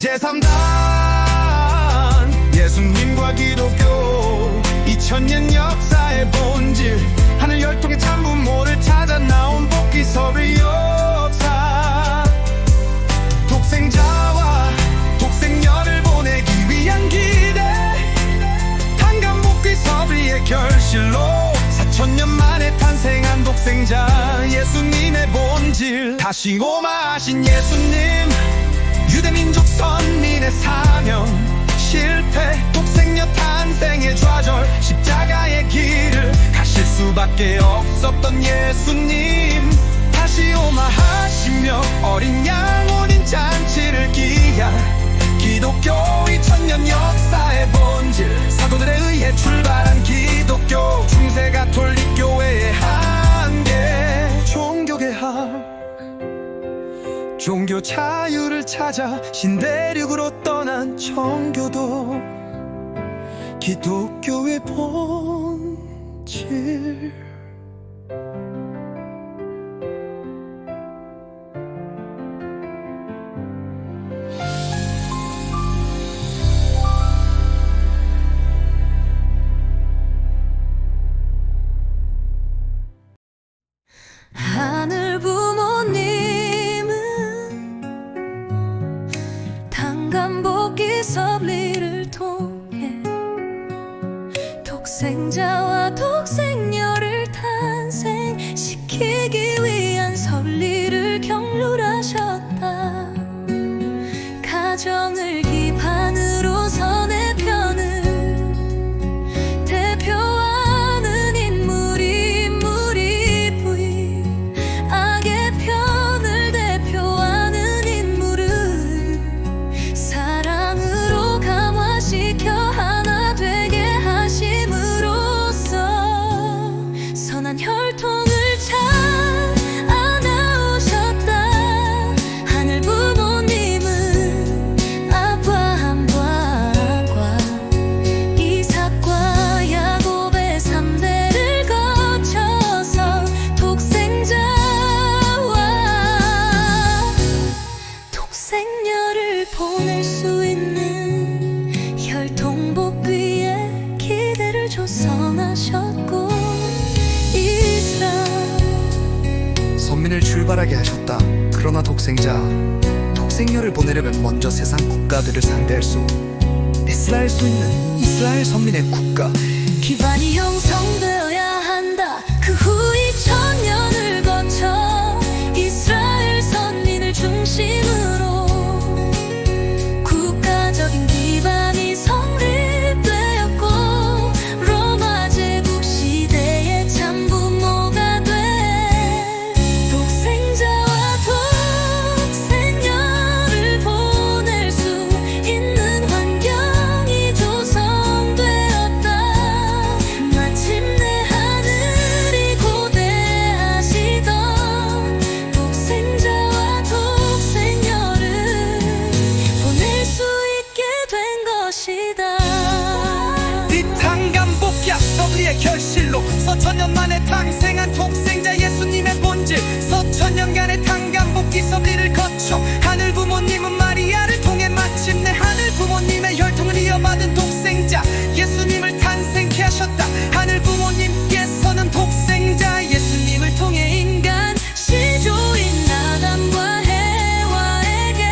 제3단 예수님과 기독교 2000년 역사의 본질 하늘 열통의 참부모를 찾아 나온 복귀섭의 역사 독생자와 독생녀를 보내기 위한 기대 탄감 복귀섭의 결실로 4000년 만에 탄생한 독생자 예수님의 본질 다시 오마하신 예수님 유대민족 선민의 사명 실패 독생녀 탄생의 좌절 십자가의 길을 가실 수밖에 없었던 예수님 다시 오마하시며 어린 양 혼인 잔치를 기한 기독교 2000년 역사의 본질 사도들에 의해 출발한 기독교 중세 가톨릭 교회의 한계 종교개혁 종교 자유를 찾아 신대륙으로 떠난 청교도 기독교의 본질 하늘 부모님은 탄감복귀 섭리를 통해 독생자와 독생녀를 탄생시키기 위한 섭리를 경륜하셨다. 가정을 기반으로 선의 편을 대표하는 인물이 부인 악의 편을 대표하는 인물은 사랑으로 감화시켜 하나 되게 하심으로써 선한 혈통을 찾아 나오셨다. 하늘 부모님은 아브라함과 이삭과 야곱의 3대를 거쳐서 독생자와 독생녀를 보낼 수 있는 혈통복귀에 기대를 조성하셨고 선민을 출발하게 하셨다. 그러나 독생녀를 보내려면 먼저 세상 국가들을 상대할 수 있는 이스라엘 선민의 국가 기반이 형성되어야 한다. 그 후 2000년을 거쳐 이스라엘 선민을 중심으로 국가적인 기반이 성립되었고 로마 제국 시대의 참부모가 돼 독생자와 독생녀를 보낼 수 있는 환경이 조성되었다. 마침내 하늘이 고대하시던 독생자와 독생녀를 보낼 수 있게 된 것이다. 뒷탄감 복귀 섭리의 결실로 서천년 만에 탄생한 독생자 예수님의 본질 서천년간의 탄감 복귀 섭리를 거쳐 하늘 부모님은 마리아를 통해 마침내 하늘 부모님의 혈통을 이어받은 독생자 예수님을 탄생케 하셨다. 하늘 부모님께서는 독생자 예수님을 통해 인간 시조인 아담과 해와에게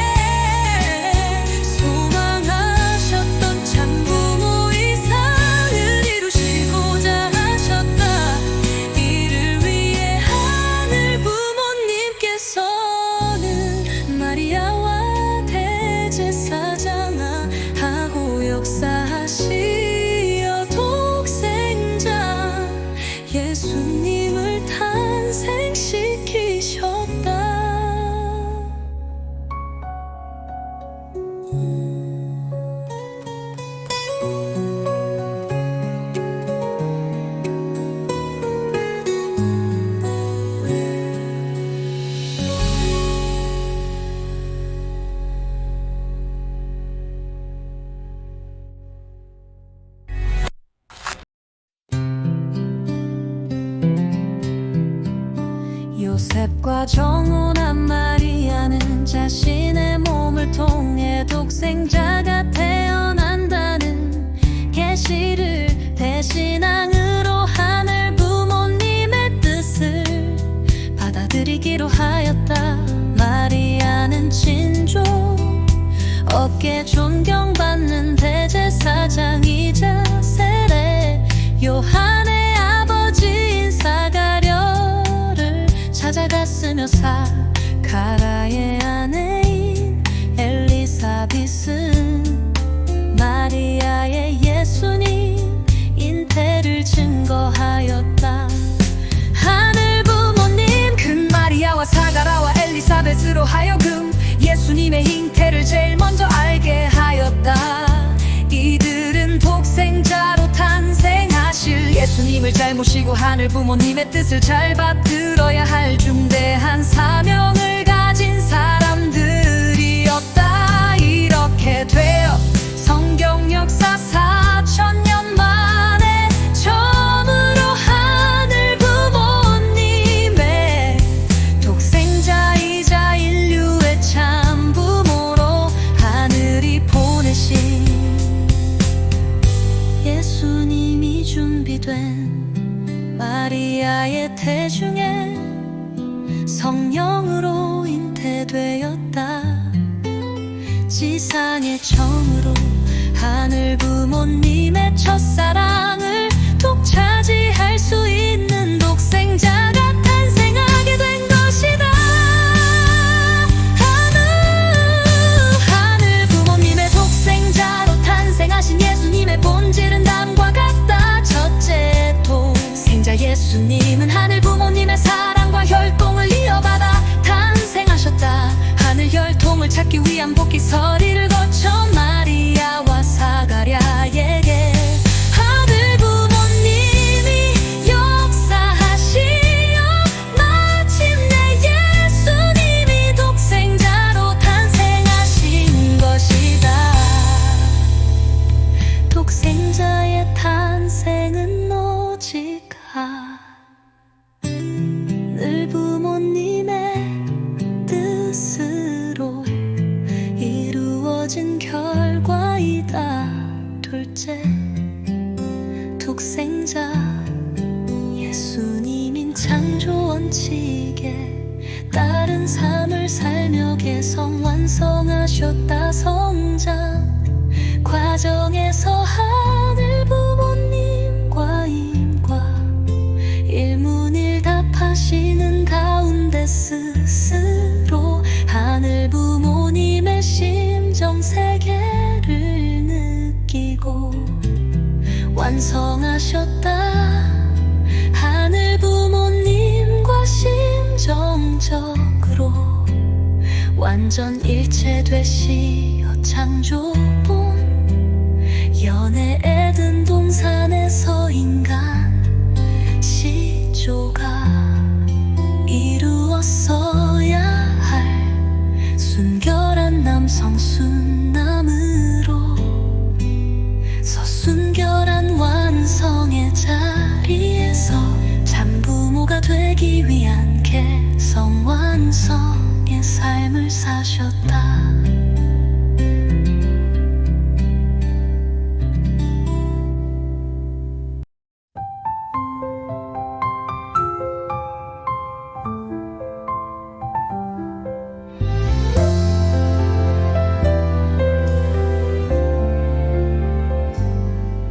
소망하셨던 참부모 이상을 이루시고자 하셨다. 이를 위해 하늘 부모님께서는 마리아와 대제사장하고 역사하시어 독생자 예수님을 탄생시키셨다. 요셉과 정혼한 마리아는 자신의 몸을 통해 독생 업계 존경받는 대제사장이자 세례 요한의 아버지인 사가랴를 찾아갔으며 사가랴의 아내인 엘리사벳은 마리아의 예수님 잉태를 증거하였다. 하늘 부모님 큰 마리아와 사가랴와 엘리사벳으로 하여금 예수님의 잉태를 제일 먼저 알게 하였다. 이들은 독생자로 탄생하실 예수님을 잘 모시고 하늘 부모님의 뜻을 잘 받들어야 할 중대한 사명을 가진 사람들이었다. 이렇게 되어 성경 역사 4000년 만에 처음으로 하늘 부모님의 독생자이자 인류의 참 부모로 하늘이 보내신 예수님이 준비된 마리아의 태중에 성령으로 잉태되었다. 지상의 처음으로 하늘 부모님의 첫사랑을 독차지할 수 있는 독생자가 탄생하게 된 것이다. 하늘 부모님의 독생자로 탄생하신 예수님의 본질은 다음과 같다. 첫째, 독생자 예수님은 하늘 부모님의 사랑과 혈통을 이어받아 탄생하셨다. 하늘 혈통을 찾기 위한 복귀 서리를 거쳐 마리아와 사가랴에게 하늘 부모님이 역사하시어 마침내 예수님이 독생자로 탄생하신 것이다. 독생자의 탄생은 오직 하늘 부모님의 뜻으로 이루어진 결과이다. 둘째, 독생자 예수님인 창조 원칙에 따른 삶을 살며 개성 완성하셨다. 성장 과정에서 하늘 부모님과 임과 일문일답하시는 가운데 스스로 하늘 부모님의 심정 세계를 느끼고 완성하셨다. 하늘 부모님과 심정적으로 완전 일체되시어 창조본 연애 에덴 동산에서 인간 시조가 이루었어야 할 순결한 남성 순남으로 서순결한 완성의 자리에서 참부모가 되기 위한 개성 완성의 삶을 사셨다.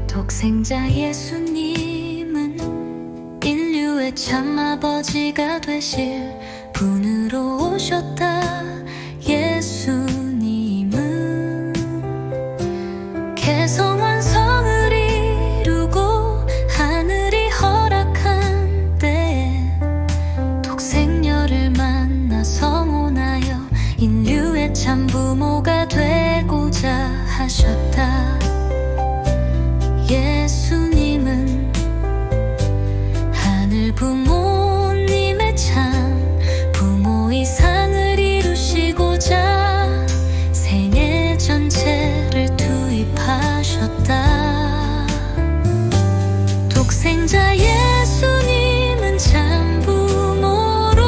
독생자 예수님은 인류의 참 아버지가 되실 분으로 오셨다. 예수님은 개성 완성을 이루고 하늘이 허락한 때에 독생녀를 만나 성혼하여 인류의 참 부모가 되고자 하셨다. 예수님은 하늘 부모님의 참 부모 이상을 이루시고자 생애 전체를 투입하셨다. 독생자 예수님은 참 부모로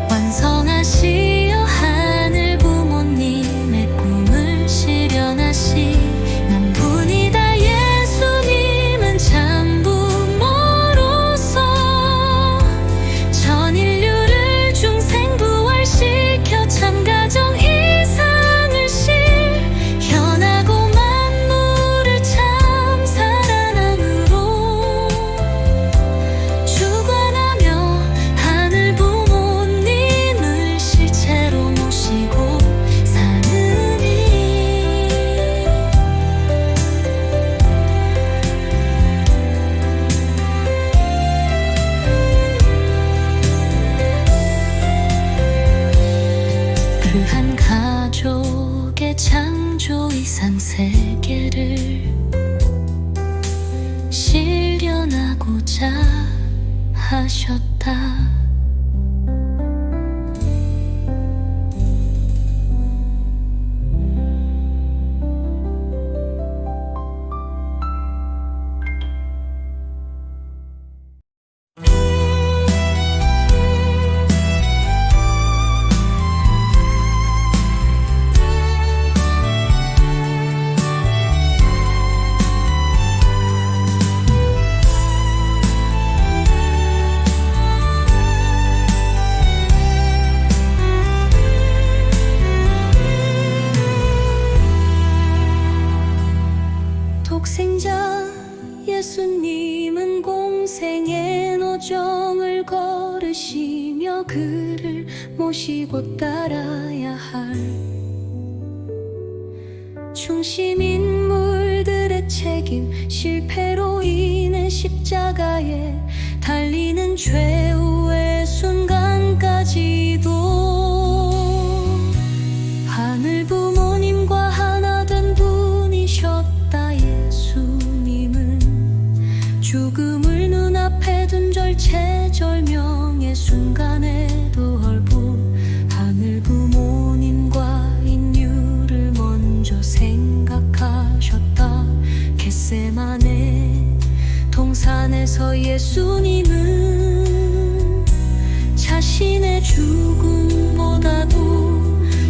완성하시어 하늘 부모님의 꿈을 실현하셨다. 세상 세계를 실현하고자 하셨다. 독생자 예수님은 공생의 노정을 걸으시며 그를 모시고 따라야 할 중심 인물들의 책임, 실패로 인해 십자가에 달리는 최후의 순간까지도 하늘 부모님과 하나 된 분이셨다. 예수님은 죽음을 눈앞에 둔 절체절명의 순간에도 얼부 하늘 부모님과 인류를 먼저 생각하셨다. 겟세마네 동산에서 예수님은 자신의 죽음보다도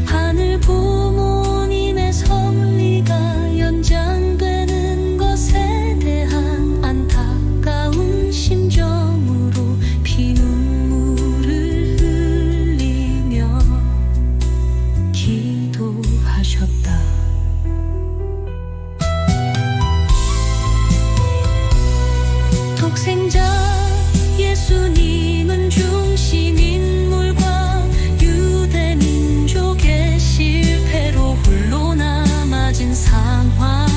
하늘 부모님의 섭리가 연장되는 것에 대한 안타까운 심정으로 피눈물을 흘리며 기도하셨다. 독생자 예수님은 중심 인물과 유대 민족의 실패로 홀로 남아진 상황에서도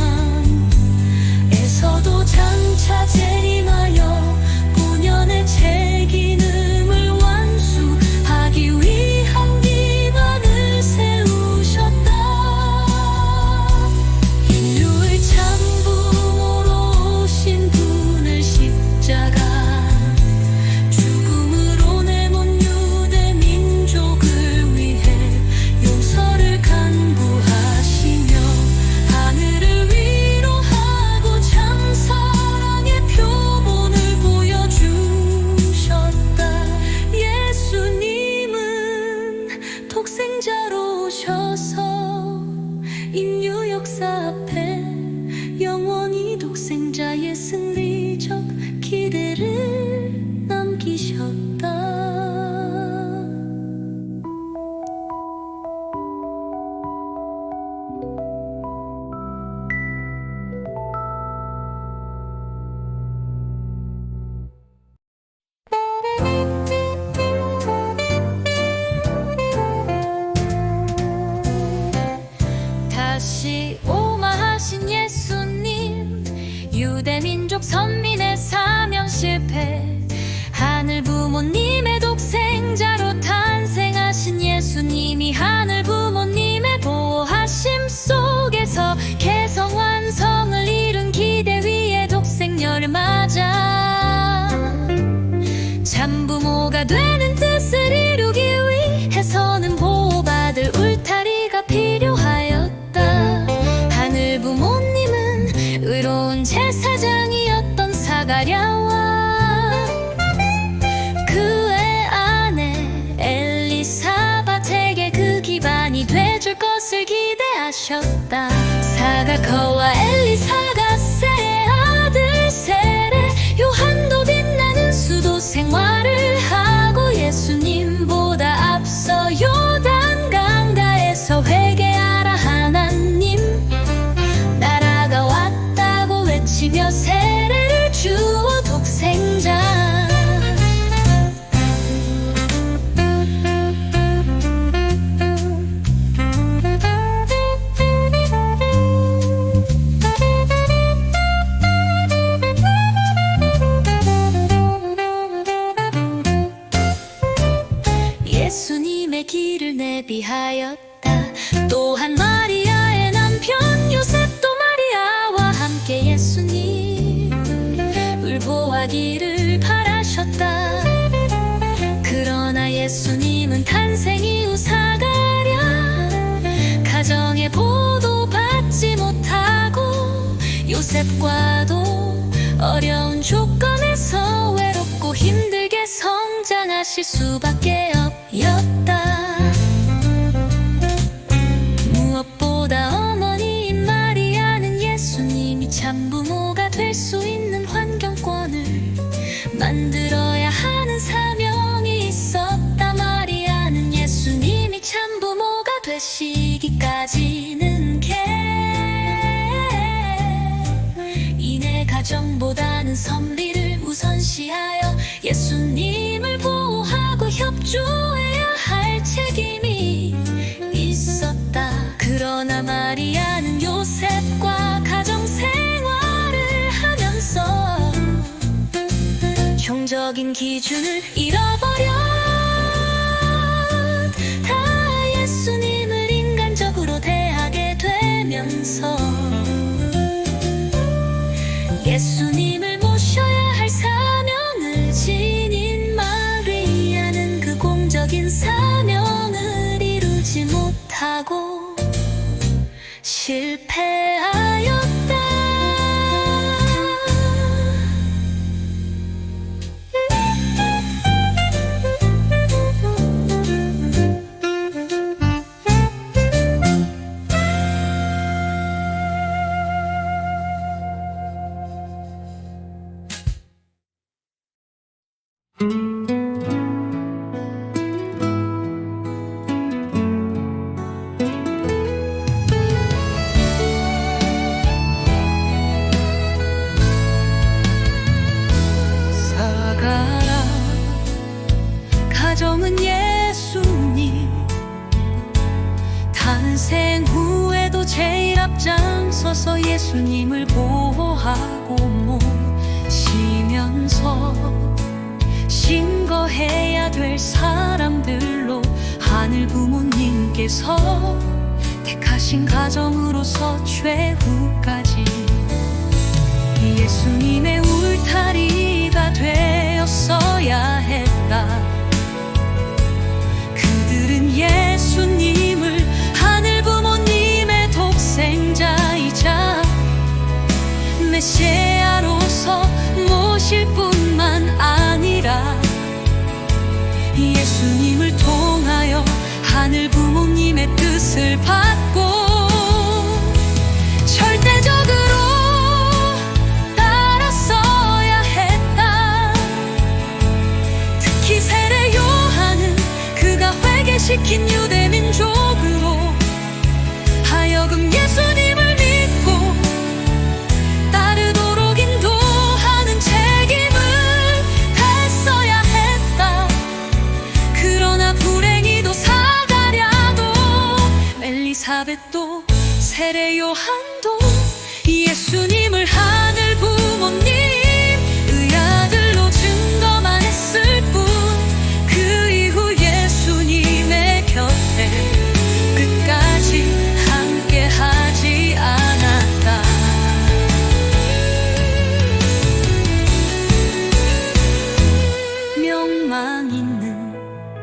장차 재림하여 본연의 책임을 완수하기 위한 기반을 세우셨다. 인류의 참부모로 오신 분을 십자가 죽음으로 내몬 유대 민족을 위해 용서를 간구하시며 하늘을 위로하고 참 사랑의 표본을 보여주셨다. 예수님은 독생자로 오셔서 인류 역사 앞에 영원히 독생자의 승리적 기대를 남기셨다. 다시 오마하신 예수님, 유대민족 선민의 사명 실패, 하늘 부모님의 독생자로 탄생하신 예수님이 하늘 부모님의 보호하심 속에서 개성 완성을 이룬 기대 위에 독생녀를 맞아 참부모가 되는 뜻을 이루기 위해서는 보호받을 울타리가 필요하였다. 하늘 부모님은 의로운 제사장이었던 사가랴와 그의 아내 엘리사밧에게 그 기반이 돼줄 것을 기대하셨다. 사가커와 엘리사가세의 아들 세레, 요한도 빛나는 수도 생활을 하고 예수님보다 앞서 요단 강가에서 회개하라 하나님 나라가 왔다고 외치며 세례를 주어 독생자 세상에 보도받지 못하고 요셉과도 어려운 조건에서 외롭고 힘들게 성장하실 수밖에 없었다. 무엇보다 어머니인 마리아는 예수님이 참부모가 될 수 있는 환경권을 만들어야 하는 사명이 있었다. 마리아는 예수님이 참부모가 되시기까지는 이내 가정보다는 선비를 우선시하여 예수님을 보호하고 협조해야 할 책임이 있었다. 그러나 마리아는 요셉과 가정생활을 하면서 종적인 기준을 잃어버렸다. 예수님을 인간적으로 대하게 되면서 예수님을 모셔야 할 사명을 지닌 마리아는 그 공적인 사명을 이루지 못하고 실패하였다. 사가라 가정은 예수님 탄생 후에도 제일 앞장서서 예수님을 보호하고 모시면서 신거해야 될 사람들로 하늘 부모님께서 택하신 가정으로서 최후까지 예수님의 울타리가 되었어야 했다. 그들은 예수님을 하늘 부모님의 독생자이자 메시아로서 모실 뿐만 아니라 예수님을 통하여 하늘 부모님의 뜻을 받고 절대적으로 따랐어야 했다. 특히 세례 요한은 그가 회개시킨 유대 민족으로 하여금 예수님을 믿고 따르도록 인도하는 책임을 댔어야 했다. 그러나 불행히도 사가랴도 엘리사벳도 세례 요한도 예수님을 하늘 부모님의 아들로 증거만 했을 뿐 그 이후 예수님의 곁에 끝까지 함께하지 않았다. 명망 있는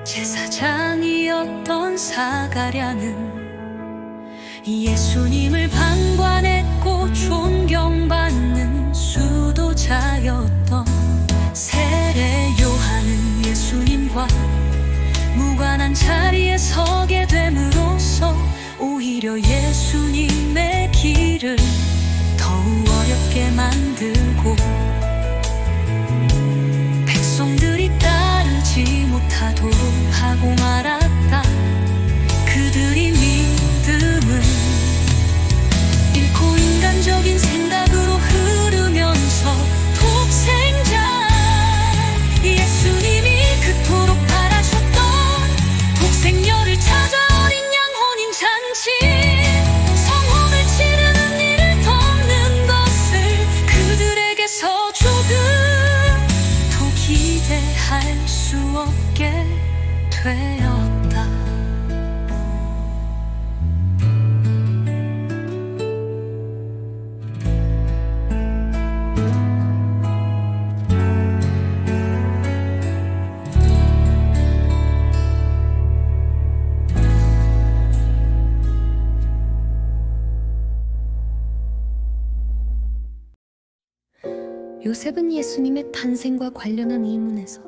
제사장이었던 사가랴는 예수님을 방관했고 존경받는 수도자였던 세례 요한은 예수님과 무관한 자리에 서게 됨으로써 오히려 예수님의 길을 더욱 어렵게 만들고 백성들이 따르지 못하도록 하고 말았다. 그들이 믿음을 잃고 인간적인 생각으로 흐르면서 독생자 예수님이 그토록 바라셨던 독생녀를 찾아 어린 양 혼인잔치 성혼을 치르는 일을 돕는 것을 그들에게서 조금 더 기대할 수 없게 되었다. 요셉은 예수님의 탄생과 관련한 의문에서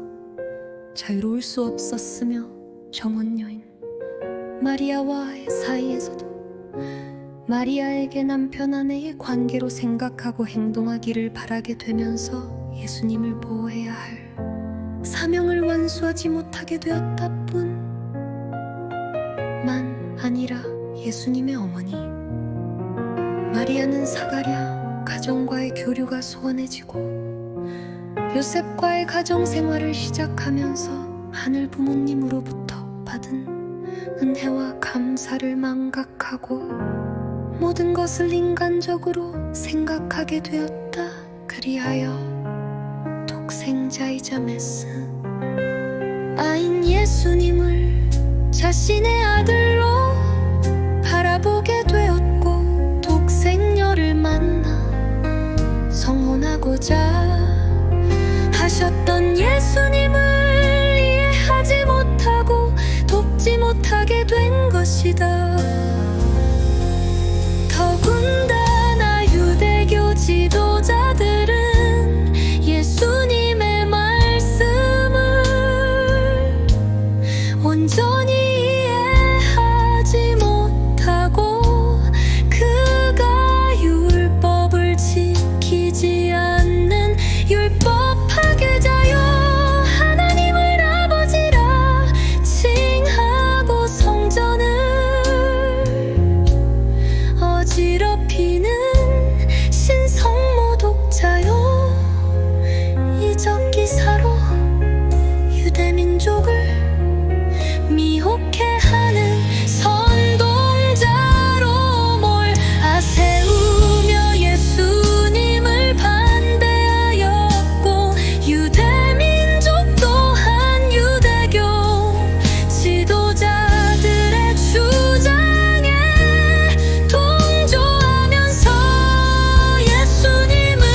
자유로울 수 없었으며 정혼 여인 마리아와의 사이에서도 마리아에게 남편 아내의 관계로 생각하고 행동하기를 바라게 되면서 예수님을 보호해야 할 사명을 완수하지 못하게 되었다 뿐만 아니라 예수님의 어머니 마리아는 사가랴 가정과의 교류가 소원해지고 요셉과의 가정생활을 시작하면서 하늘 부모님으로부터 받은 은혜와 감사를 망각하고 모든 것을 인간적으로 생각하게 되었다. 그리하여 독생자이자 메스 아인 예수님을 자신의 아들로 바라보게 되었고 독생녀를 만나 성혼하고자 하셨던 예수님을 이해하지 못하고 돕지 못하게 된 것이다. 더군다나 유대교 지도자들은 예수님의 말씀을 온전히 이해하지 못하고 그가 율법을 지키지 않는 율법 파괴자요 하나님을 아버지라 칭하고 성전을 어지럽히는 신성모독자요 이적 기사로 유대민족을 미혹해하는 선동자로 몰아세우며 예수님을 반대하였고 유대민족 또한 유대교 지도자들의 주장에 동조하면서 예수님을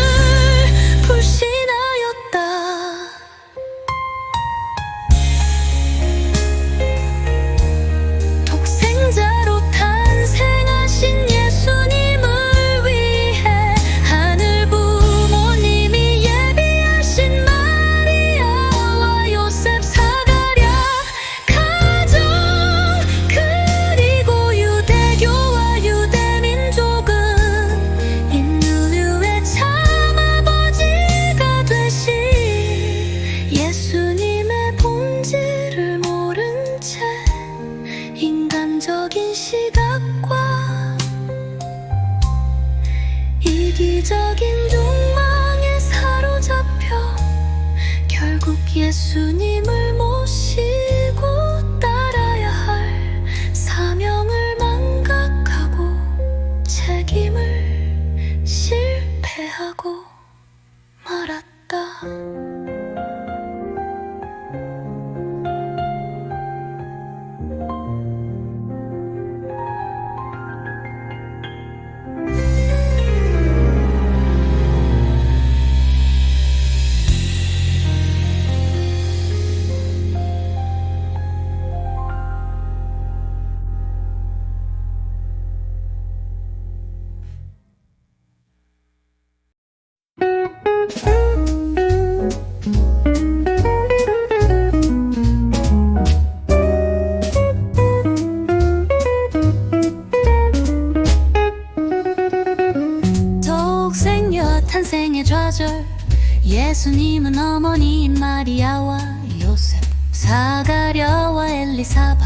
불신하였다. 독생자로 탄생하신 예수님을 위해 하늘 부모님이 예비하신 마리아와 요셉 사가랴 가정 그리고 유대교와 유대민족은 인류의 참아버지가 되신 예수님의 본질을 모른 채 인간적인 시각과 이기적인 욕망에 사로잡혀 결국 예수님을 모시고 따라야 할 사명을 망각하고 책임을 실패하고 말았다. 독생녀 탄생의 좌절 예수님은 어머니인 마리아와 요셉 사가랴와 엘리사바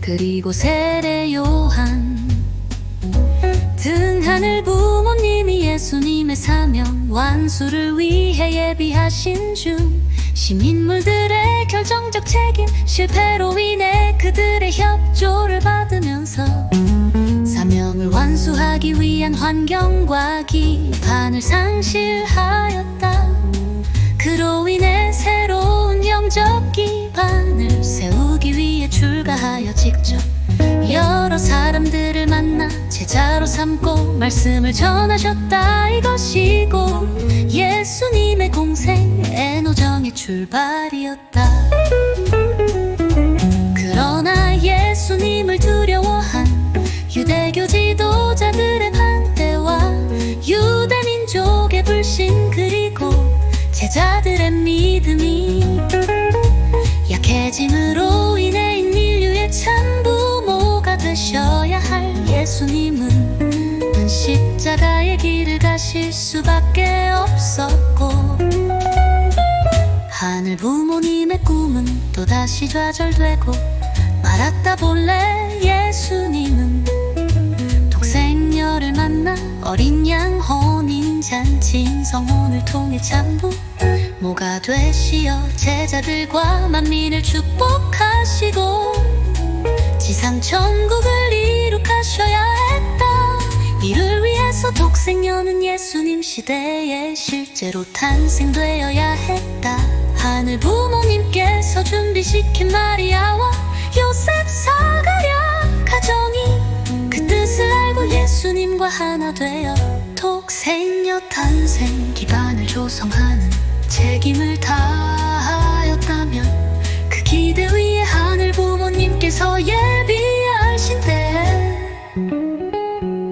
그리고 세례 요한 등 하늘 부모님이 예수님의 사명 완수를 위해 예비하신 중 시민물들의 결정적 책임 실패로 인해 그들의 협조를 받으면서 사명을 완수하기 위한 환경과 기반을 상실하였다. 그로 인해 새로운 영적 기반을 세우기 위해 출가하여 직접 여러 사람들을 만나 제자로 삼고 말씀을 전하셨다. 이것이고 예수님의 공생 애노정의 출발이었다. 그러나 예수님을 두려워한 유대교 지도자들의 반대와 유대민족의 불신 그리고 제자들의 믿음이 약해짐으로 인해 인류의 참부모가 되셔야 할 예수님은 십자가의 길을 가실 수밖에 없었고, 하늘 부모님의 꿈은 또다시 좌절되고 말았다 본래 예수님은 독생녀를 만나 어린 양 혼인잔치 성혼을 통해 참부모가 되시어 제자들과 만민을 축복하시고 지상 천국을 이룩하셔야 했다. 이를 위해서 독생녀는 예수님 시대에 실제로 탄생되어야 했다. 하늘 부모님께서 준비시킨 마리아와 요셉 사가랴 가정이 그 뜻을 알고 예수님과 하나 되어 독생녀 탄생 기반을 조성하는 책임을 다하였다면, 그 기대 위에 하늘 부모님께서 예비하신 때에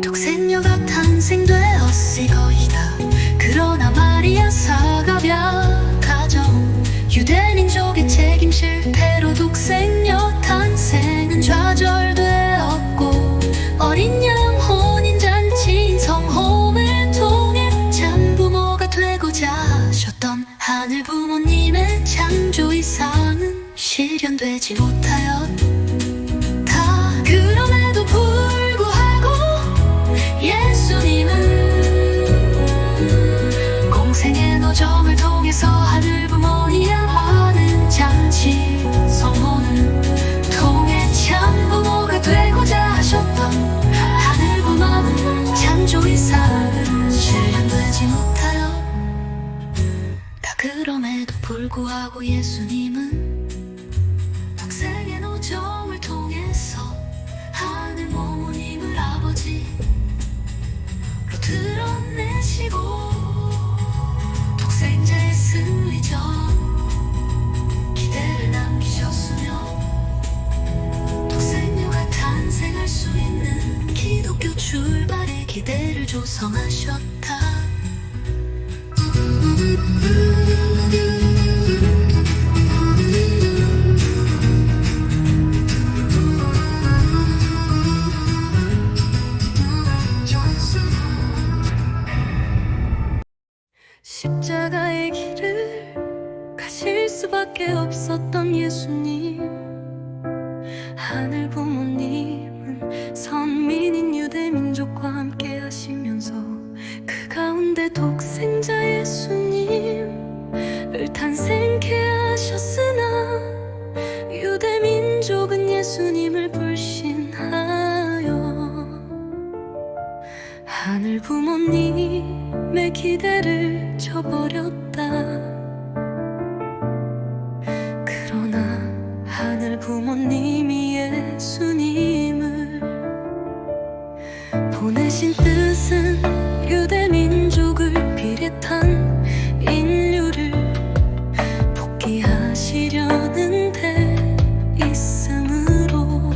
독생녀가 탄생되었으리거이다. 그러나 마리아 사가랴 가정 유대 민족의 책임 실패로 독생녀 탄생은 좌절되었고, 어린 양 혼인잔치인 성홈을 통해 참부모가 되고자 하셨던 하늘 부모님의 창조 이상은 실현되지 못하였다. 그럼에도 불구하고 예수님은 공생의 노정을 통해서 하늘 부모님과 하는 잔치 성혼을 통해 참부모가 되고자 하셨던 하늘 부모는 창조 이상은 실현되지 못하여. 다 그럼에도 불구하고 예수님은 독생의 노정을 통해서 하늘 부모님을 아버지로 드러내시고 독생자의 승리적 기대를 남기셨으며, 독생녀가 탄생할 수 있는 기독교 출발의 기대를 조성하셨다. 십자가의 길을 가실 수밖에 없었던 예수님, 하늘 부모님은 선민인 유대 민족과 함께 하시면서 그 가운데 독생자 예수님을 탄생케 하셨으나, 유대 민족은 예수님을 불신하여 하늘 부모님의 기대를 저버렸다. 그러나 하늘 부모님이 예수님을 보내신 뜻은 유대 민족을 비롯한 인류를 복귀하시려는 데 있으므로,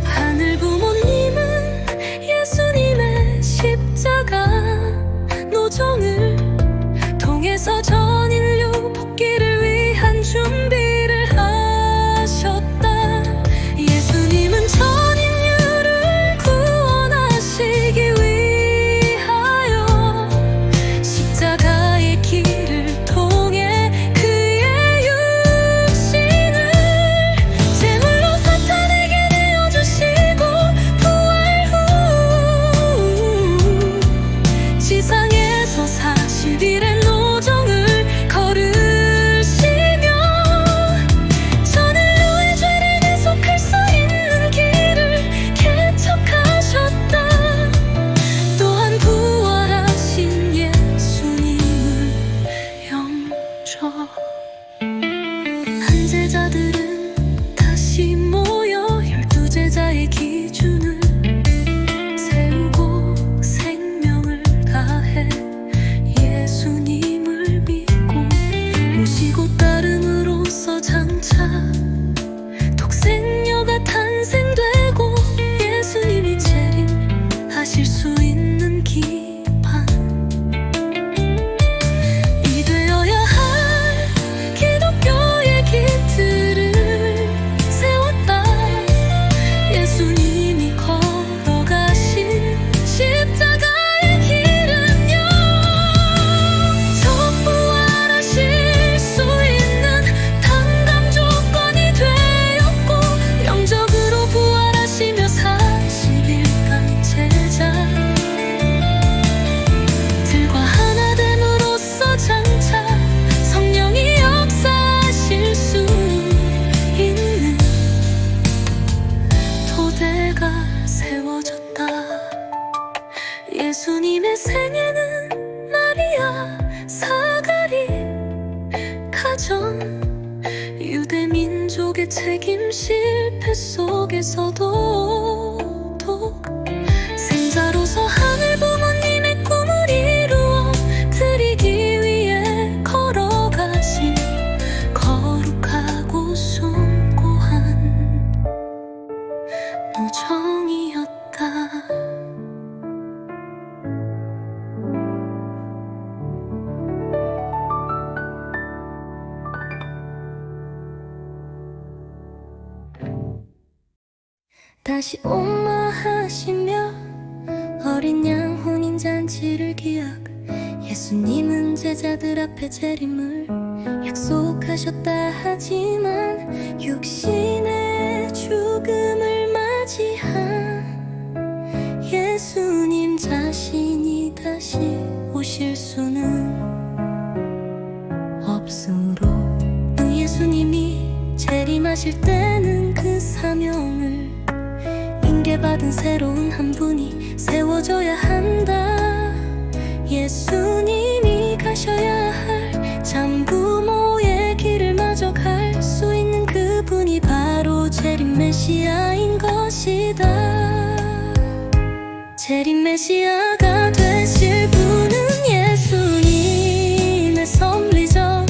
하늘 부모님은 예수님의 십자가 노정을 통해서 전 인류 복귀를 위한 준비를 하셨다. 예수님은 전 인류를 구원하시기 위하여 예수님의 생애는 마리아 사가리 가정 유대 민족의 책임 실패 속에서도 독 생자로서 하늘 부모님의 꿈을 이루어 드리기 위해 걸어가신 거룩하고 숭고한 노정이었다. 다시 옴마하시며 어린 양 혼인잔치를 기약 예수님은 제자들 앞에 재림을 약속하셨다 하지만 육신의 죽음을 맞이한 예수님 자신이 다시 오실 수는 없으로 예수님이 재림하실 때는 그 사명을 인계받은 새로운 한 분이 세워져야 한다. 예수님이 가셔야 할 장부모의 길을 마저 갈 수 있는 그분이 바로 재림 메시아인 것이다. 재림 메시아가 되실 분은 예수님의 섭리적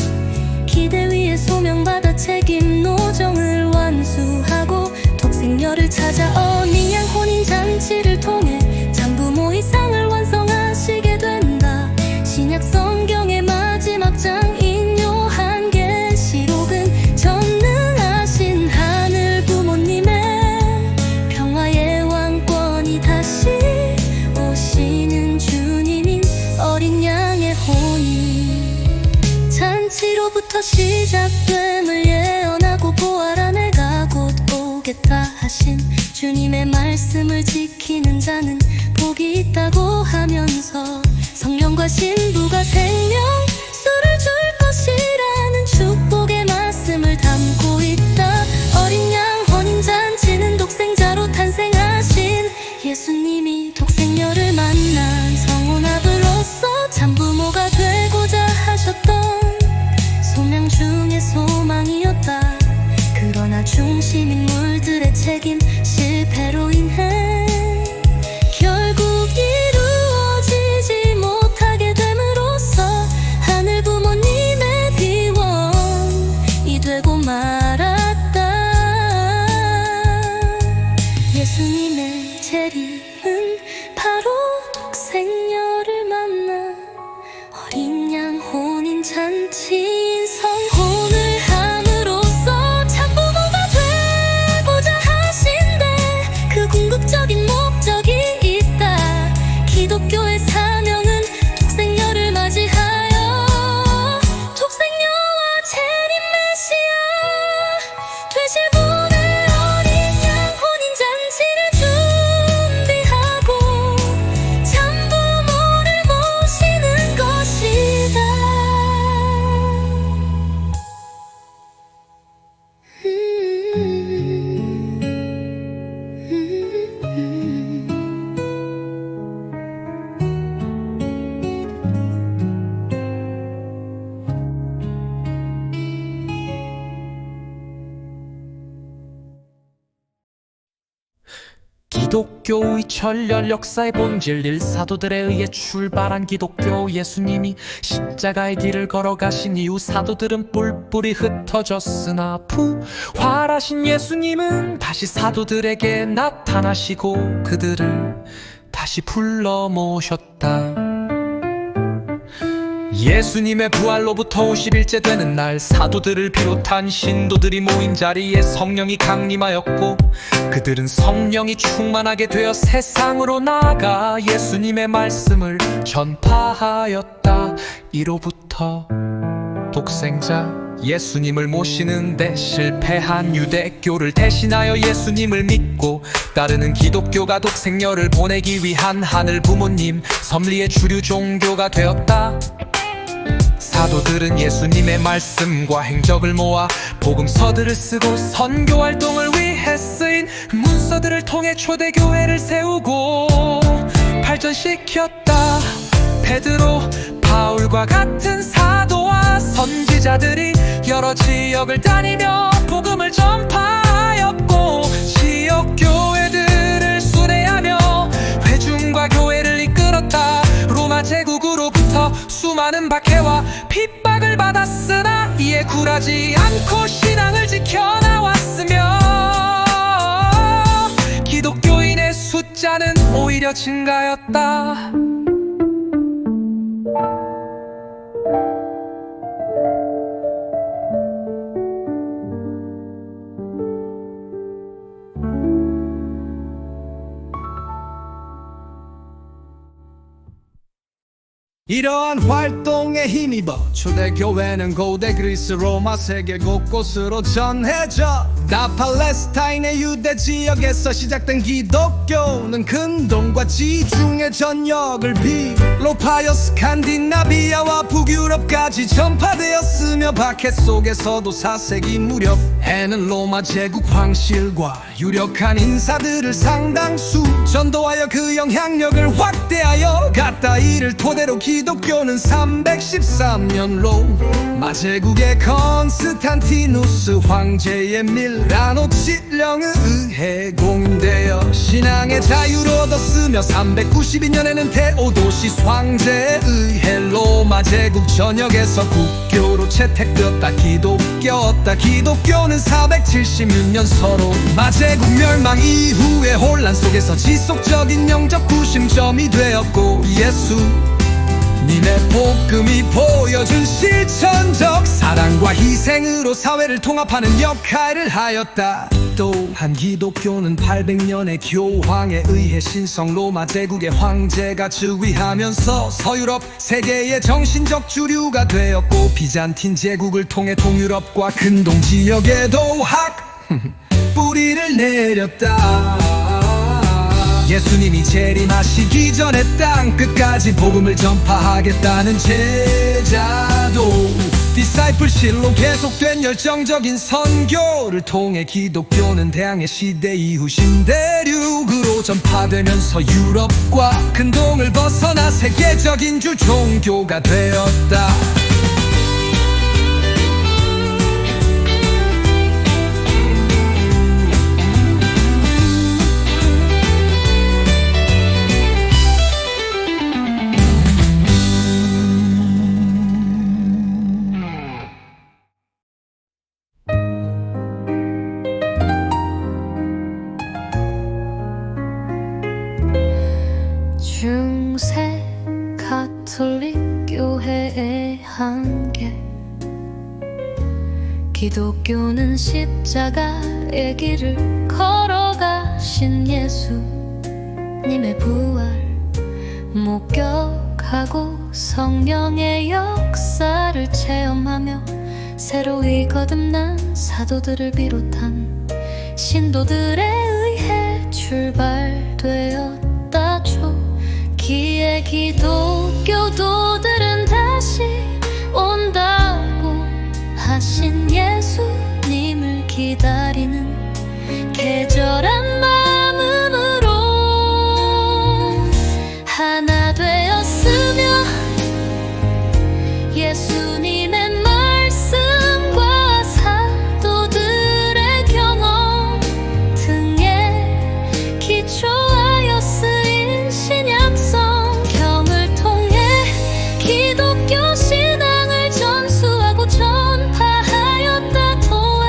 기대 위에 소명받아 책임 노정을 완수하고 독생녀를 찾아 어린 양 혼인잔치를 통해 장부모 이상을 완성하시게 된다. 신약 성경의 마지막 장인 요한계시록은 전능하신 하늘 부모님의 평화의 왕권이 다시 오시는 주님인 어린 양의 혼인 잔치로부터 시작됨을 예언하고 보아라 내가 곧 오겠다 하신 주님의 말씀을 지키는 자는 복이 있다고 하면서 성령과 신부가 생명수를 줄 것이라는 축복의 말씀을 담고 있다. 어린 양 혼인잔치는 독생자로 탄생하신 예수님이 독생녀를 만난 성혼합으로서 장부모가 되고자 하셨던 소명 중의 소망이었다. 그러나 중심 인물들의 책임 실패로 인해 결국 이루어지지 못하게 됨으로써 하늘 부모님의 비원이 되고 말았다. 예수님의 재림은 바로 독생녀를 만나 어린 양 혼인 잔치인 성혼을 함으로써 장부모가 되고자 하신대. 그 궁극적인 목적이 있다. 기독교의 사명은 독생녀를 맞이하여 독생녀와 재림 메시아 되실 분의 어린 양 혼인 잔치를 준비하고 장부모를 모시는 것이다. 기독교의 천년 역사의 본질 일사도들에 의해 출발한 기독교 예수님이 십자가의 길을 걸어가신 이후 사도들은 뿔뿔이 흩어졌으나 부활하신 예수님은 다시 사도들에게 나타나시고 그들을 다시 불러 모셨다. 예수님의 부활로부터 50일째 되는 날 사도들을 비롯한 신도들이 모인 자리에 성령이 강림하였고 그들은 성령이 충만하게 되어 세상으로 나아가 예수님의 말씀을 전파하였다. 이로부터 독생자 예수님을 모시는데 실패한 유대교를 대신하여 예수님을 믿고 따르는 기독교가 독생녀를 보내기 위한 하늘 부모님 섭리의 주류 종교가 되었다. 사도들은 예수님의 말씀과 행적을 모아 복음서들을 쓰고 선교 활동을 위해 쓰인 문서들을 통해 초대교회를 세우고 발전 발전시켰다. 베드로, 바울과 같은 사도와 선지자들이 여러 지역을 다니며 복음을 전파하였고, 지역 교회들을 순회하며 회중과 교회를 이끌었다. 로마 제국으로부터 수많은 박해와 핍박을 받았으나 이에 굴하지 않고 신앙을 지켜나왔으며, 기독교인의 숫자는 오히려 증가하였다. 이러한 활동에 힘입어 초대교회는 고대 그리스 로마 세계 곳곳으로 전해져 다 팔레스타인의 유대 지역에서 시작된 기독교는 근동과 지중해 전역을 비롯하여 스칸디나비아와 북유럽까지 전파되었으며, 박해 속에서도 4세기 무렵에는 로마 제국 황실과 유력한 인사들을 상당수 전도하여 그 영향력을 확대하여 갔다. 이를 토대로 기독교는 313년 로마 제국의 컨스탄티누스 황제의 밀라노 칙령에 의해 공인되어 신앙의 자유를 얻었으며, 392년에는 테오도시스 황제에 의해 로마 제국 전역에서 국교로 채택되었다. 기독교는 476년 서로 로마 제국 멸망 이후의 혼란 속에서 지속적인 영적 구심점이 되었고, 예수님의 복음이 보여준 실천적 사랑과 희생으로 사회를 통합하는 역할을 하였다. 또한 기독교는 800년의 교황에 의해 신성 로마 제국의 황제가 즉위하면서 서유럽 세계의 정신적 주류가 되었고, 비잔틴 제국을 통해 동유럽과 근동 지역에도 뿌리를 내렸다. 예수님이 재림하시기 전에 땅 끝까지 복음을 전파하겠다는 제자도 디사이플실로 계속된 열정적인 선교를 통해 기독교는 대항해 시대 이후 신대륙으로 전파되면서 유럽과 근동을 벗어나 세계적인 주 종교가 되었다. 중세 가톨릭 교회의 한계, 기독교는 십자가의 길을 걸어가신 예수님의 부활 목격하고 성령의 역사를 체험하며 새로이 거듭난 사도들을 비롯한 신도들에 의해 출발되었다죠. 기에 기독교도들은 다시 온다고 하신 예수님을 기다리는 계절한 마음으로 하나 되었으며, 예수님의 말씀과 사도들의 경험 등에 기초하여 쓰인 신약성경을 통해 기독교 신앙을 전수하고 전파하였다. 도에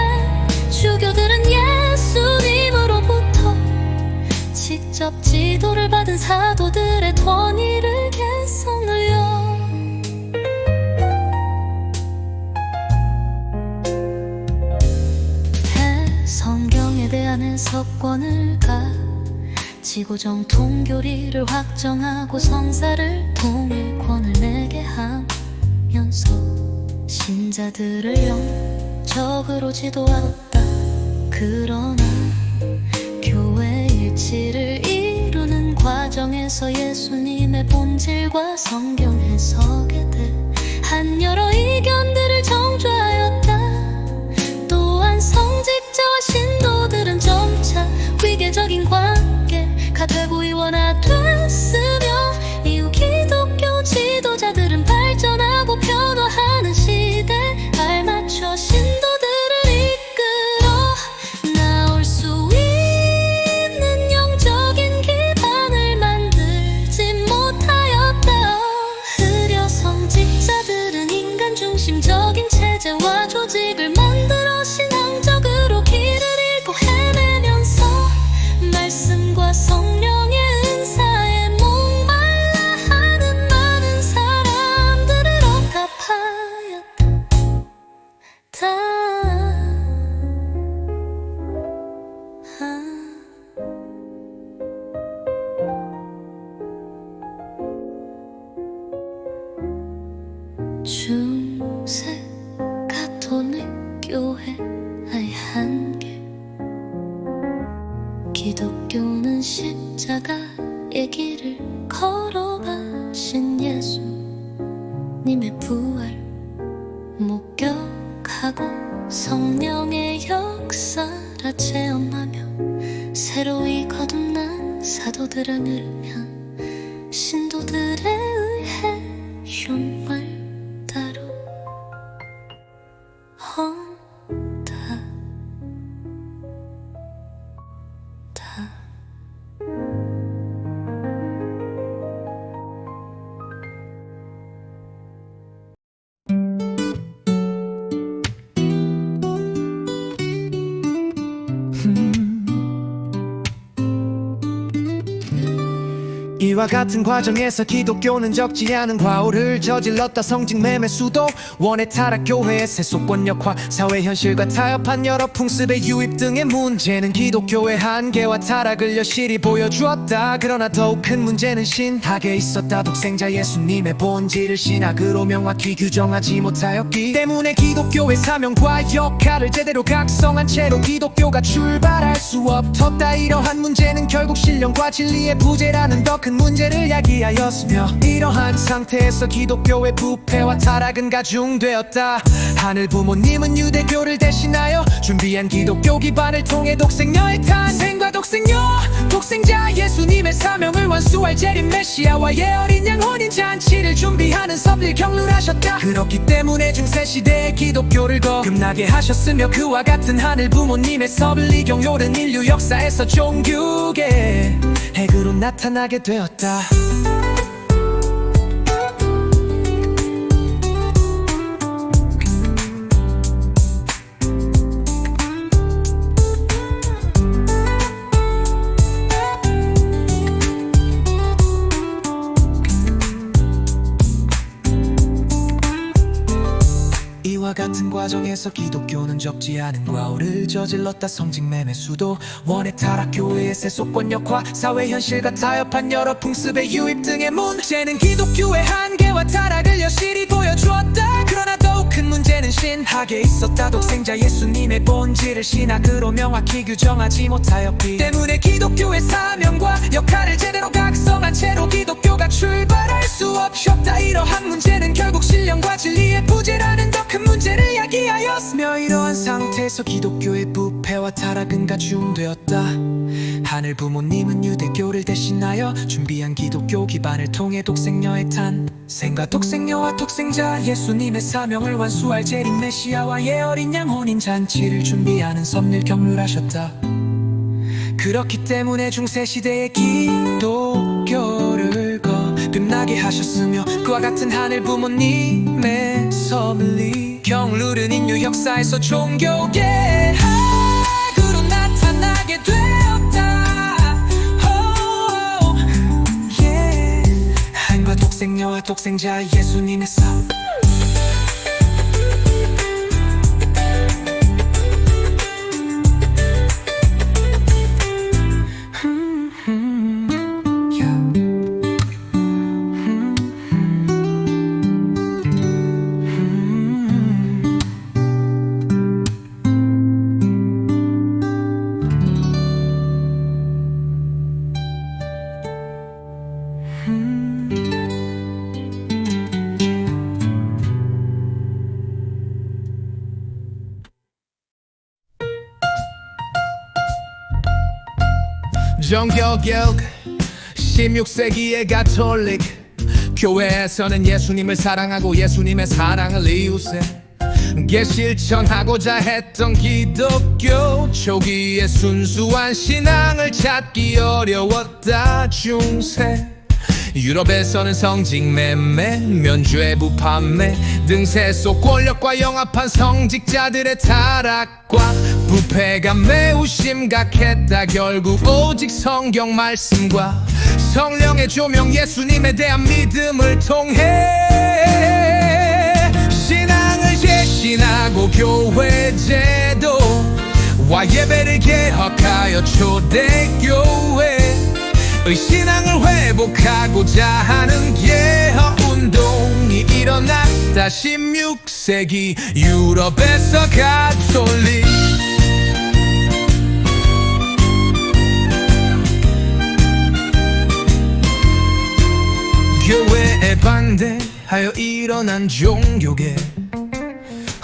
주교들은 예수님으로부터 직접 지도를 받은 사도들의 권위를 개성하여 성경에 대한 해석권을 가지고 정통교리를 확정하고 성사를 통해 권을 내게 하면서 신자들을 영적으로 지도하였다. 그러나 교회 일치를 이루는 과정에서 예수님의 본질과 성경 해석에 대한 여러 이견들을 정죄하였다. 또한 성직자와 신도들은 점차 위계적인 관계가 되고 이원화됐으며, 중세 가톨릭 교회 아예 한길 기독교는 십자가의 길을 걸어가신 예수님의 부활 목격하고 성령의 역사라 체험하며 새로이 거듭난 사도들을 들으며 신도들에 의해 흉말 따로 헌다 다 이와 같은 과정에서 기독교는 적지 않은 과오를 저질렀다. 성직매매 수도 원의 타락, 교회의 세속권력화, 사회 현실과 타협한 여러 풍습의 유입 등의 문제는 기독교의 한계와 타락을 여실히 보여주었다. 그러나 더욱 큰 문제는 신학에 있었다. 독생자 예수님의 본질을 신학으로 명확히 규정하지 못하였기 때문에 기독교의 사명과 역할을 제대로 각성한 채로 기독교가 출발할 수 없었다. 이러한 문제는 결국 신령과 진리의 부재라는 더 큰 문제를 야기하였으며, 이러한 상태에서 기독교의 부패와 타락은 가중되었다. 하늘 부모님은 유대교를 대신하여 준비한 기독교 기반을 통해 독생녀의 탄생과 독생자 예수님의 사명을 완수할 재림 메시아와의 어린 양 혼인 잔치를 준비하는 섭리를 경륜하셨다. 그렇기 때문에 중세시대의 기독교를 거듭나게 하셨으며, 그와 같은 하늘 부모님의 섭리 경륜은 인류 역사에서 종교의 핵으로 나타나게 되었다. 이와 같은 과정에서 기독교는 적지 않은 과오를 저질렀다. 성직매매 수도 원의 타락, 교회의 세속권력화, 사회 현실과 타협한 여러 풍습의 유입 등의 문제는 기독교의 한계와 타락을 여실히 보여주었다. 그러나 더욱 큰 문제는 신학에 있었다. 독생자 예수님의 본질을 신학으로 명확히 규정하지 못하였기 때문에 기독교의 사명과 역할을 제대로 각성한 채로 기독교가 출발할 수 없었다. 이러한 문제는 결국 신령과 진리의 부재라는 더 큰 문제를 야기하였으며, 이러한 상태에서 기독교의 부패와 타락은 가중되었다. 하늘 부모님은 유대교를 대신하여 준비한 기독교 기반을 통해 독생녀의 탄생과 독생녀와 독생자 예수님의 사명을 완수할 재림 메시아와의 어린 양 혼인 잔치를 준비하는 섭리를 경륜하셨다. 그렇기 때문에 중세시대의 기독교를 거듭나게 하셨으며, 그와 같은 하늘 부모님의 섭리 경륜은 인류 역사에서 종교의 핵으로 나타나게 되었다. 하나님과 독생녀와 독생자 예수님의 삶. 정교격 16세기의 가톨릭 교회에서는 예수님을 사랑하고 예수님의 사랑을 이웃에 실천하고자 했던 기독교 초기의 순수한 신앙을 찾기 어려웠다. 중세 유럽에서는 성직매매, 면죄부 판매 등 세속 권력과 영합한 성직자들의 타락과 부패가 매우 심각했다. 결국 오직 성경 말씀과 성령의 조명 예수님에 대한 믿음을 통해 신앙을 개신하고 교회 제도와 예배를 개혁하여 초대교회 신앙을 회복하고자 하는 개혁운동이 운동이 일어났다. 16세기 유럽에서 가톨릭 교회에 반대하여 일어난 종교계.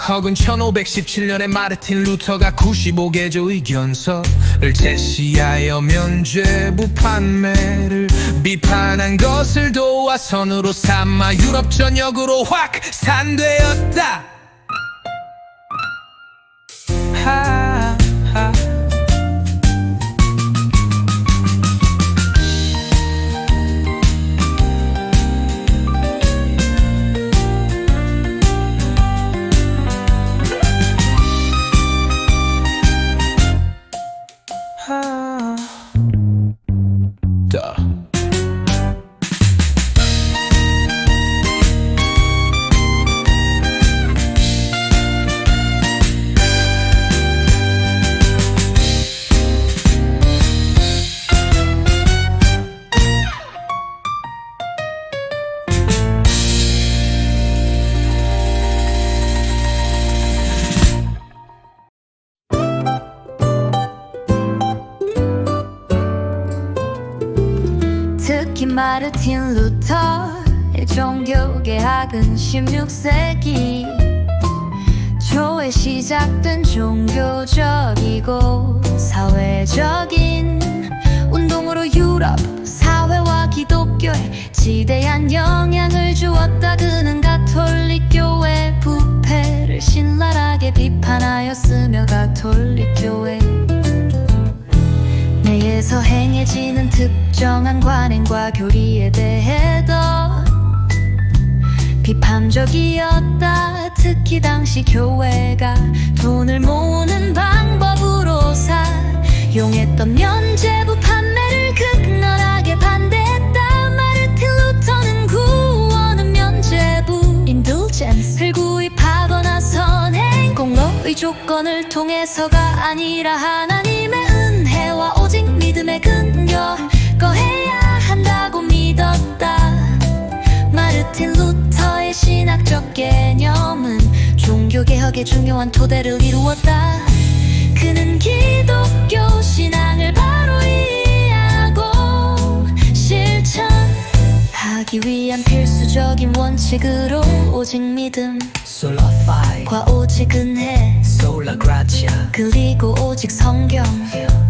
혹은 1517년에 마르틴 루터가 95개조 의견서를 제시하여 면죄부 판매를 비판한 것을 도화선으로 삼아 유럽 전역으로 확산되었다. 하하. 특히 마르틴 루터의 종교개혁은 16세기 초에 시작된 종교적이고 사회적인 운동으로 유럽 사회와 기독교에 지대한 영향을 주었다. 그는 가톨릭 교회 부패를 신랄하게 비판하였으며 가톨릭 교회 내에서 행해지는 특정한 관행과 교리에 대해도 비판적이었다. 특히 당시 교회가 돈을 모으는 방법으로 사용했던 면죄부 판매를 극렬하게 반대했다. 마르틴 루터는 구원은 면죄부 indulgence를 구입하거나 선행 공로의 조건을 통해서가 아니라 하나님의 은혜와 오직 믿음에 근거 거해야 한다고 믿었다. 마르틴 루터의 신학적 개념은 종교개혁의 중요한 토대를 이루었다. 그는 기독교 신앙을 바로 이해하고 실천하기 위한 필수적인 원칙으로 오직 믿음 Sola fide, 과 오직 은혜 sola grazia, 그리고 오직 성경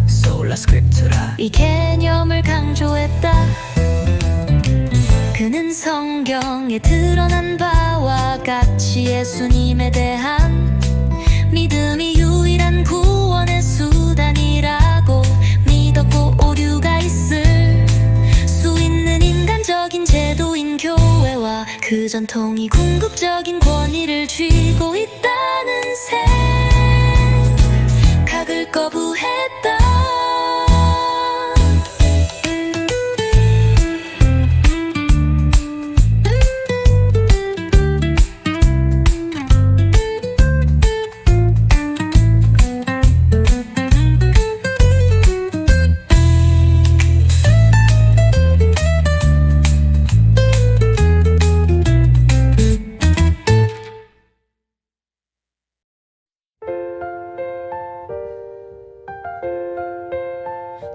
sola scriptura. 이 개념을 강조했다. 그는 성경에 드러난 바와 같이 예수님에 대한 믿음이 유일한 구원의 수단이라고 믿었고, 오류가 있을 수 있는 인간적인 제도인 교회와 그 전통이 궁극적인 권위를 쥐고 있다는 생각을 거부했다.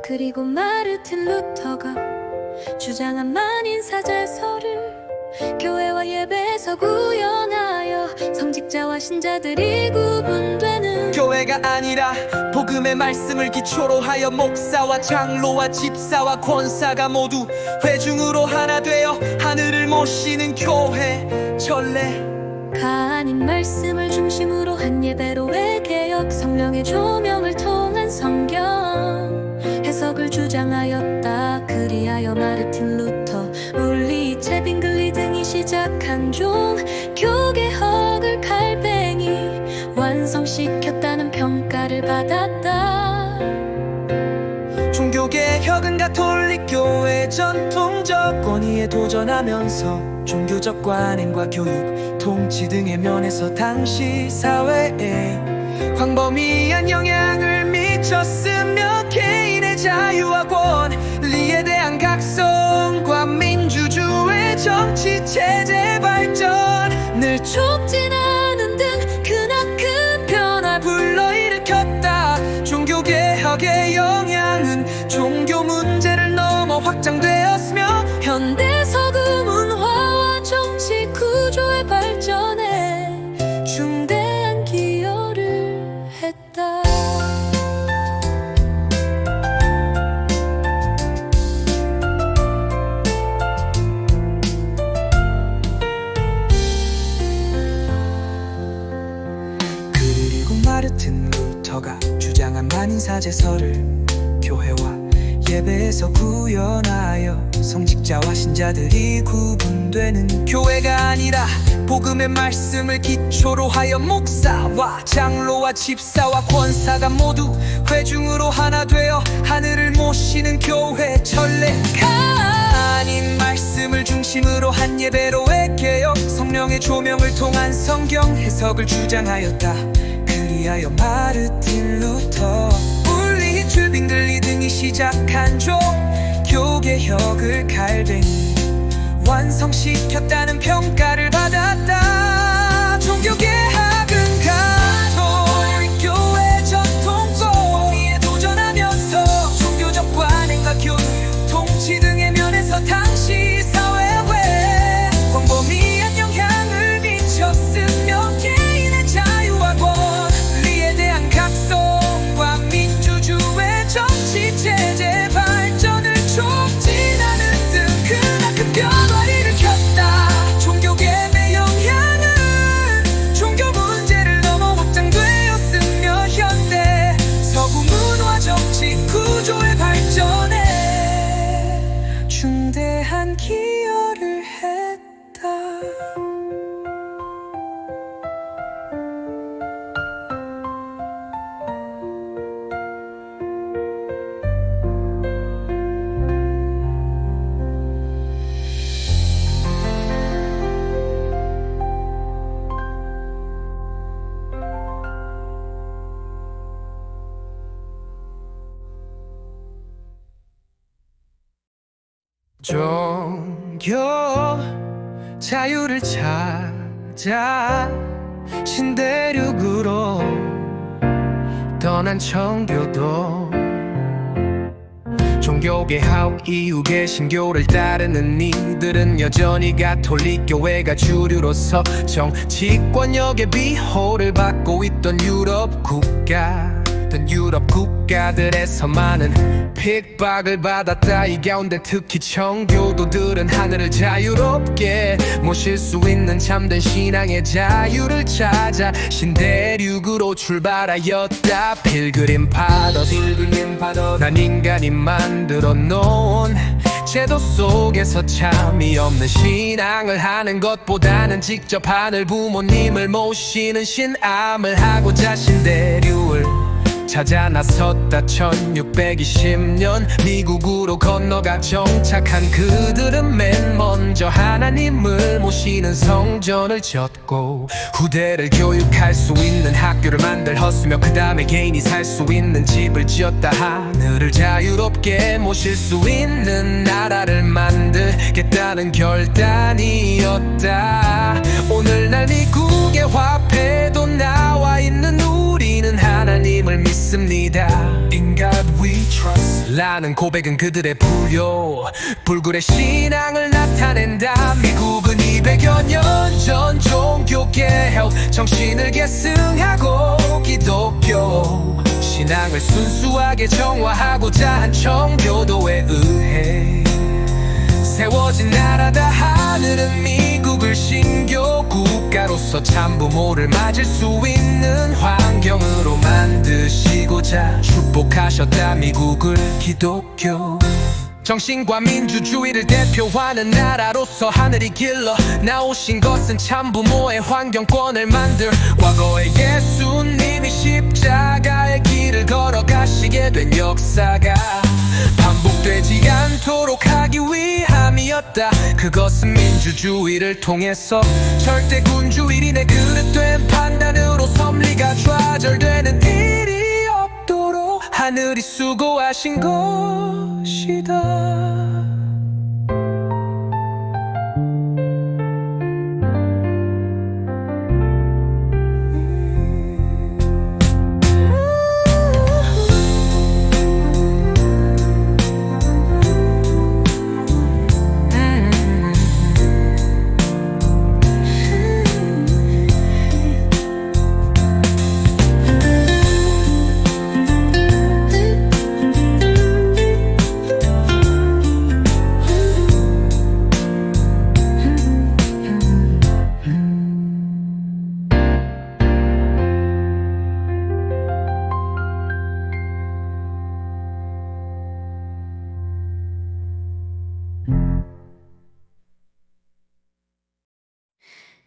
그리고 마르틴 루터가 주장한 만인사제서를 교회와 예배에서 구현하여 성직자와 신자들이 구분되는 교회가 아니라 복음의 말씀을 기초로 하여 목사와 장로와 집사와 권사가 모두 회중으로 하나 되어 하늘을 모시는 교회 전례가 아닌 말씀을 중심으로 한 예배로의 개혁, 성령의 조명을 통한 성경 해석을 주장하였다. 그리하여 마르틴 루터, 룰리, 채빙글리 등이 시작한 종교개혁을 갈뱅이 완성시켰다는 평가를 받았다. 종교개혁은 가톨릭 교회의 전통적 권위에 도전하면서 종교적 관행과 교육, 통치 등의 면에서 당시 사회에 광범위한 영향을 미쳤으며 개인의 자유와 권리에 대한 각성과 민주주의 정치 체제 발전 사제서를 교회와 예배에서 구현하여 성직자와 신자들이 구분되는 교회가 아니라 복음의 말씀을 기초로 하여 목사와 장로와 집사와 권사가 모두 회중으로 하나 되어 하늘을 모시는 교회. 전례가 아닌 말씀을 중심으로 한 예배로의 개혁, 성령의 조명을 통한 성경 해석을 주장하였다. 그리하여 마르틴 루터, 물리 줄빙들리 등이 시작한 종교개혁을 갈뱅이 완성시켰다는 평가를 받았다. 종교개혁은 가톨릭 교회 전통권위에 도전하면서 종교적 관행과 교육, 통치 등의 면에서 당시 사회에 광범위한 영향을 미쳤으며 개인의 자유와 권리에 대한 각성과 민주주의 정치 체제 발전을 촉진하는 등 크나큰 변화를 일으켰다. 종교개혁의 영향은 종교 문제를 넘어 확장되었으며 현대 서구 문화 정치 구조의 발전에 중대한 기여를 했다. 종교 자유를 찾아 신대륙으로 떠난 청교도, 종교개혁 이후의 신교를 따르는 이들은 여전히 가톨릭 교회가 주류로서 정치권력의 비호를 받고 있던 유럽 국가들에서 많은 핍박을 받았다. 이 가운데 특히 청교도들은 하늘을 자유롭게 모실 수 있는 참된 신앙의 자유를 찾아 신대륙으로 출발하였다. 필그림 파더, 난 인간이 만들어 놓은 제도 속에서 참이 없는 신앙을 하는 것보다는 직접 하늘 부모님을 모시는 신앙을 하고자 신대륙을 찾아 나섰다. 1620년 미국으로 건너가 정착한 그들은 맨 먼저 하나님을 모시는 성전을 짓고 후대를 교육할 수 있는 학교를 만들었으며 그 다음에 개인이 살 수 있는 집을 지었다. 하늘을 자유롭게 모실 수 있는 나라를 만들겠다는 결단이었다. 오늘날 미국의 화폐도 나와 있는 우리는 하나님을 믿습니다. In God we trust 라는 고백은 그들의 불굴의 신앙을 나타낸다. 미국은 200여 년 전 종교개혁 정신을 계승하고 기독교 신앙을 순수하게 정화하고자 한 청교도에 의해 세워진 나라다. 하늘은 미국을 신교 국가로서 참부모를 맞을 수 있는 환경으로 만드시고자 축복하셨다. 미국을 기독교 정신과 민주주의를 대표하는 나라로서 하늘이 길러 나오신 것은 참부모의 환경권을 만들 과거의 예수님이 십자가의 길을 걸어가시게 된 역사가 반복되지 않도록 하기 위함이었다. 그것은 민주주의를 통해서 절대군주일인의 그릇된 판단으로 섭리가 좌절되는 일이 없도록 하늘이 수고하신 것이다.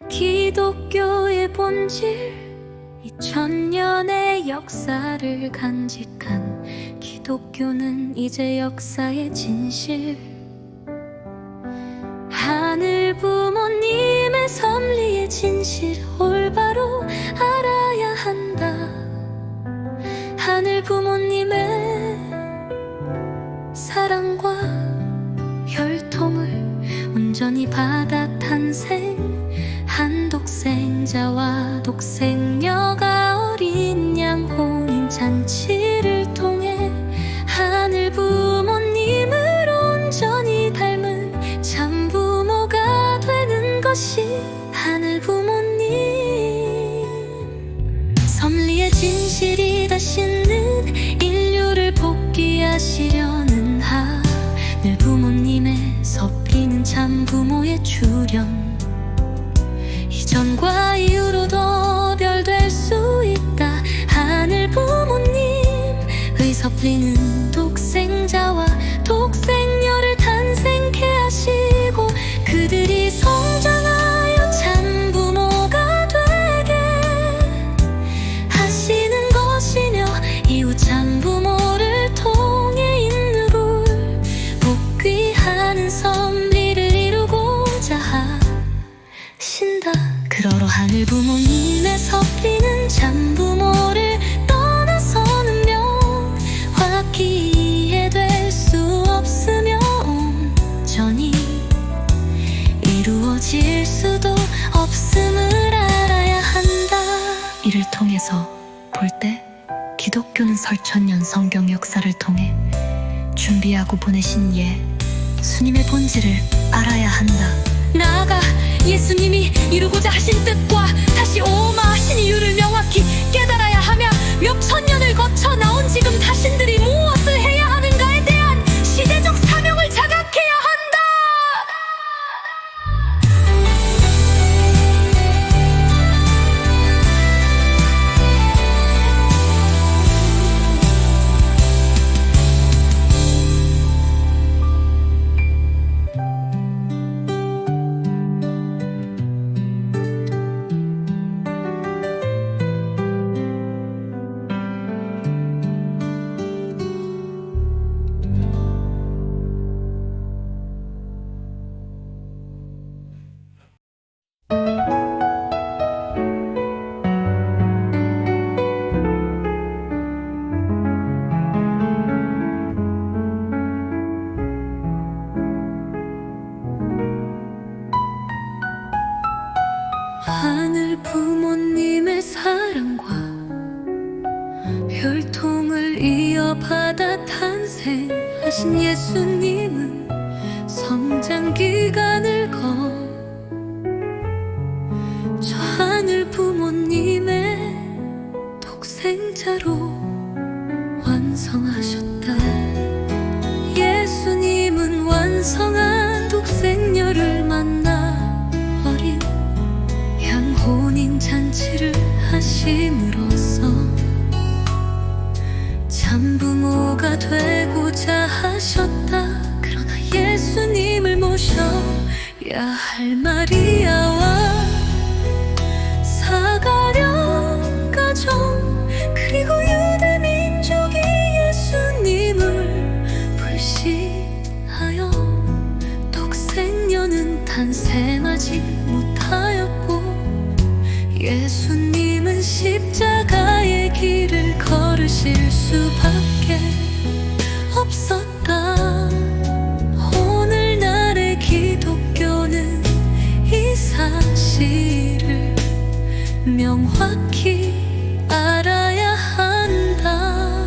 기독교의 본질 2000년의 역사를 간직한 기독교는 이제 역사의 진실 하늘 부모님의 섭리의 진실 올바로 알아야 한다 하늘 부모님의 사랑과 혈통을 온전히 받아 탄생 한 독생자와 독생녀가 어린 양 혼인 잔치를 통해 하늘 부모님을 온전히 닮은 참 부모가 되는 것이 하늘 부모님 섭리의 진실이 다시는 인류를 복귀하시려는 하늘 부모님의 섭리는 참 부모의 출현 이전과 이후로도 별될 수 있다 하늘 부모님의 섭리는 독생자와 독생녀를 탄생케 하시고 그들이 성장하여 참 부모가 되게 하시는 것이며 이후 참 부모를 통해 인류를 복귀하는 섭리를 이루고자 하신다 그러러 하늘 부모님의 섭리는 참 부모를 떠나서는 명확히 이해될 수 없으며 온전히 이루어질 수도 없음을 알아야 한다 이를 통해서 볼 때 기독교는 설천년 성경 역사를 통해 준비하고 보내신 예수님의 본질을 알아야 한다 나아가 예수님이 이루고자 하신 뜻과 다시 오마하신 이유를 명확히 깨달아야 하며 몇 천년을 거쳐 나온 지금 자신들이 무엇을 해야 하는가에 대한 시대적 사명을 자각해야 한다 하늘 부모님의 사랑과 혈통을 이어받아 탄생하신 예수님은 성장 기간을 거쳐 하늘 부모님의 독생자로 완성하셨다 예수님은 완성한 독생녀를 만나 어린 혼인 잔치를 하심으로써 참 부모가 되고자 하셨다 그러나 예수님을 모셔야 할 마리아와 사가랴 가정 그리고 유대 민족이 예수님을 불신하여 독생녀는 탄생하지 못하였고 예수님은 십자가의 길을 걸으실 수밖에 없었다 오늘날의 기독교는 이 사실을 명확히 알아야 한다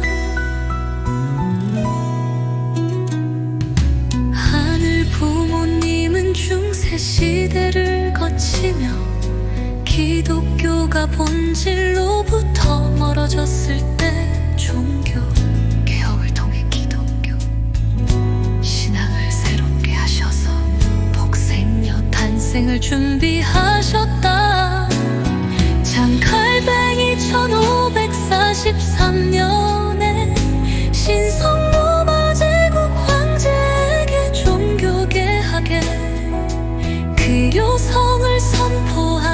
하늘 부모님은 중세시대를 거치며 기독교가 본질로부터 멀어졌을 때 종교 개혁을 통해 기독교 신앙을 새롭게 하셔서 독생녀 탄생을 준비하셨다 장칼뱅이 1543년에 신성로마 제국 황제에게 종교개혁에 그 요성을 선포한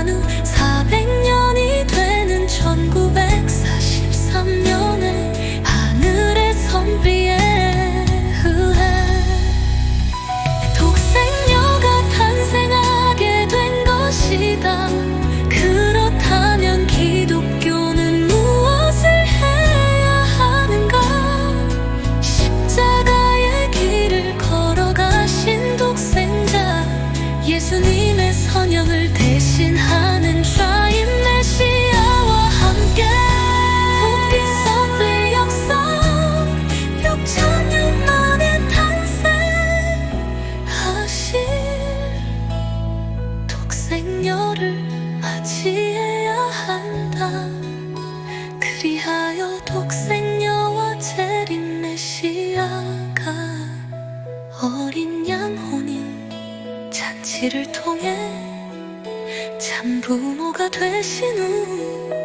독생녀를 맞이해야 한다. 그리하여 독생녀와 재림 메시아가 어린 양 혼인 잔치를 통해 참 부모가 되신 후